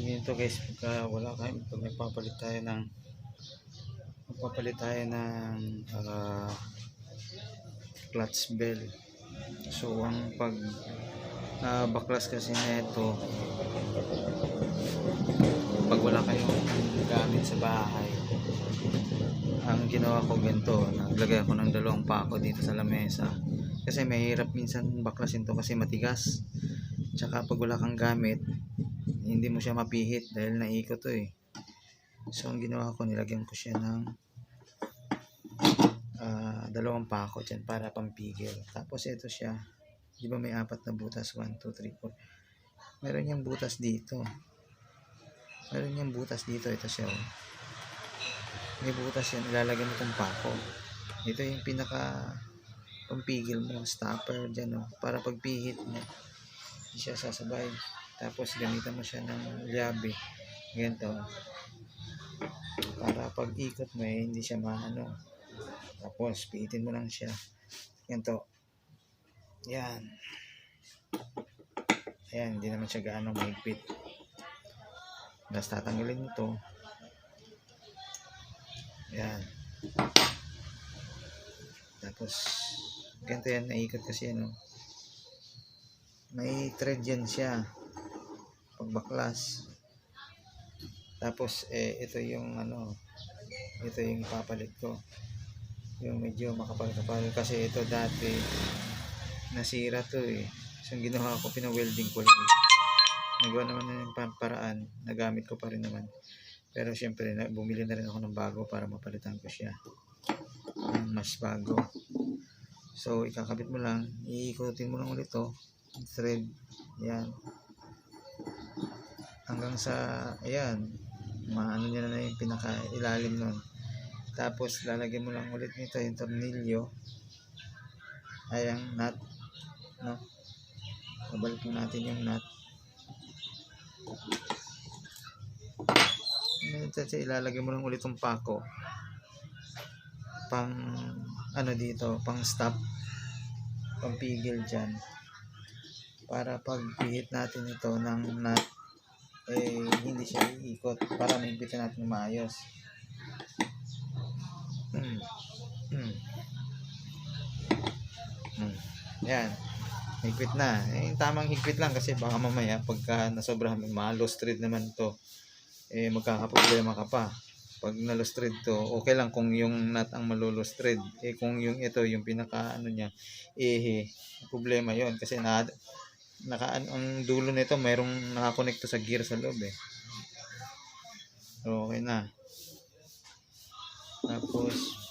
Ganito guys, pagka wala kayo, pag magpapalit tayo ng clutch bell. So ang pag baklas kasi nito, pag wala kayong gamit sa bahay, ang ginawa ko ganito, naglagay ako ng 2 pako dito sa lamesa kasi mahirap minsan baklasin to kasi matigas. Tsaka pag wala kang gamit, hindi mo siya mapihit dahil naikot to eh. So ang ginawa ko, nilagyan ko siya ng 2 pako dyan para pampigil. Tapos ito siya, di ba may 4 na butas, 1, 2, 3, 4. Meron niyang butas dito, ito siya oh. May butas yan, ilalagyan mo itong pako. Ito yung pinaka pampigil mo, stopper dyan oh, para pagpihit mo hindi siya sasabay. Tapos gamitan mo siya ng llabe ganito para pag ikot mo eh, hindi siya maano. Tapos pihitin mo lang siya ganito, yan, ayan, hindi naman siya gaano mahigpit. Tapos tatanggalin mo to, yan, tapos ganito yan, naikot kasi ano, may thread yan siya pag baklas. Tapos ito yung ano, ito yung papalit ko, yung medyo makapal-kapal kasi ito dati nasira to eh. So yung ginawa ko, pina-welding ko lang, nagawa naman ng paraan, nagamit ko pa rin naman, pero syempre bumili na rin ako ng bago para mapalitan ko siya ng mas bago. So ikakabit mo lang, iikutin mo lang ulit to thread, yan, hanggang sa ayan, maano nyo na yung pinaka ilalim nun. Tapos lalagyan mo lang ulit nito yung tornilyo, ay ang nut, no, babalikin natin yung nut. Kasi ilalagay mo lang ulit yung pako pang ano dito, pang stop, pampigil dyan, para pag pihit natin ito ng nut eh hindi siya iikot, para maigpitan natin maayos. Yan, higpit na eh, tamang higpit lang kasi baka mamaya pagka nasobrahan ma-lost thread naman to eh magkakaproblema ka pa. Pag na-lost thread to, okay lang kung yung nut ang malo-lost thread eh, kung yung ito yung pinaka ano niya eh problema yon kasi ang dulo nito mayroong nakakonekto sa gear sa loob eh. So, okay na. Tapos